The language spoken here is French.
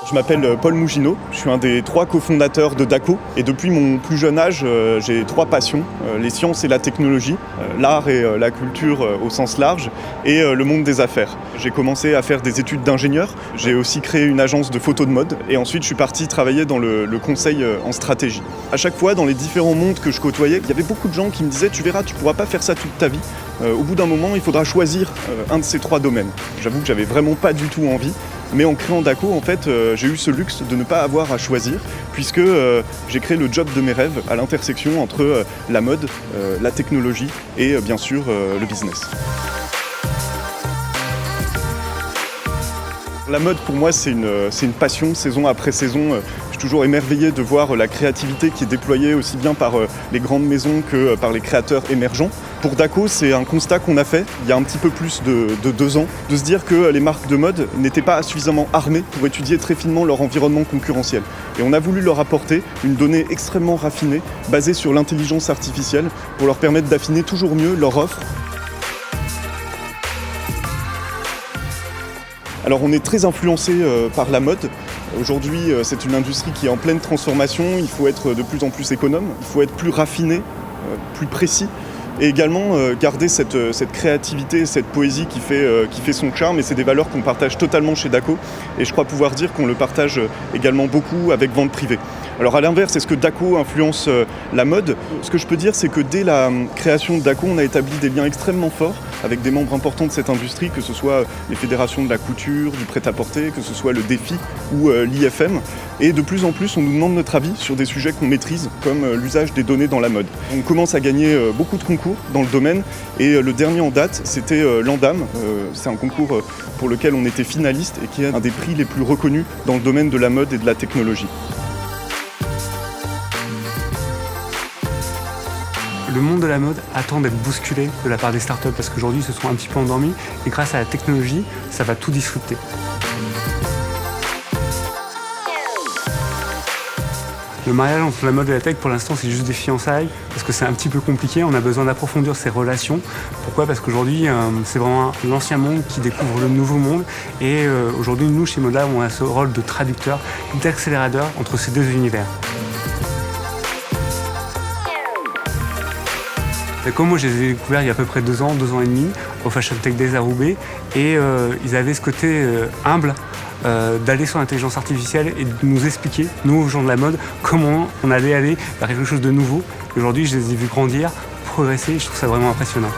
Je m'appelle Paul Mougineau, je suis un des 3 cofondateurs de Daco et depuis mon plus jeune âge, j'ai 3 passions, les sciences et la technologie, l'art et la culture au sens large et le monde des affaires. J'ai commencé à faire des études d'ingénieur, j'ai aussi créé une agence de photos de mode et ensuite je suis parti travailler dans le conseil en stratégie. À chaque fois, dans les différents mondes que je côtoyais, il y avait beaucoup de gens qui me disaient « tu verras, tu ne pourras pas faire ça toute ta vie ». Au bout d'un moment, il faudra choisir un de ces 3 domaines. J'avoue que j'avais vraiment pas du tout envie. Mais en créant Daco, en fait, j'ai eu ce luxe de ne pas avoir à choisir, puisque j'ai créé le job de mes rêves à l'intersection entre la mode, la technologie et bien sûr le business. La mode, pour moi, c'est une passion, saison après saison. Je suis toujours émerveillé de voir la créativité qui est déployée aussi bien par les grandes maisons que par les créateurs émergents. Pour Daco, c'est un constat qu'on a fait il y a un petit peu plus de 2 ans, de se dire que les marques de mode n'étaient pas suffisamment armées pour étudier très finement leur environnement concurrentiel. Et on a voulu leur apporter une donnée extrêmement raffinée, basée sur l'intelligence artificielle, pour leur permettre d'affiner toujours mieux leur offre. Alors on est très influencé par la mode. Aujourd'hui, c'est une industrie qui est en pleine transformation. Il faut être de plus en plus économe, il faut être plus raffiné, plus précis. Et également garder cette créativité, cette poésie qui fait son charme. Et c'est des valeurs qu'on partage totalement chez Daco. Et je crois pouvoir dire qu'on le partage également beaucoup avec Vente Privée. Alors à l'inverse, est-ce que Daco influence la mode ? Ce que je peux dire, c'est que dès la création de Daco, on a établi des liens extrêmement forts avec des membres importants de cette industrie, que ce soit les fédérations de la couture, du prêt-à-porter, que ce soit le Défi ou l'IFM. Et de plus en plus, on nous demande notre avis sur des sujets qu'on maîtrise, comme l'usage des données dans la mode. On commence à gagner beaucoup de concours dans le domaine, et le dernier en date, c'était l'Andam. C'est un concours pour lequel on était finaliste et qui est un des prix les plus reconnus dans le domaine de la mode et de la technologie. Le monde de la mode attend d'être bousculé de la part des startups parce qu'aujourd'hui ils se sont un petit peu endormis et grâce à la technologie, ça va tout disrupter. Le mariage entre la mode et la tech, pour l'instant, c'est juste des fiançailles parce que c'est un petit peu compliqué. On a besoin d'approfondir ces relations. Pourquoi ? Parce qu'aujourd'hui, c'est vraiment l'ancien monde qui découvre le nouveau monde. Et aujourd'hui, nous, chez Modlab, on a ce rôle de traducteur, d'accélérateur entre ces 2 univers. Comme moi, je les ai découverts il y a à peu près 2 ans et demi, au Fashion Tech Days à Roubaix. Et ils avaient ce côté humble d'aller sur l'intelligence artificielle et de nous expliquer, nous, gens de la mode, comment on allait aller vers quelque chose de nouveau. Aujourd'hui, je les ai vus grandir, progresser, et je trouve ça vraiment impressionnant.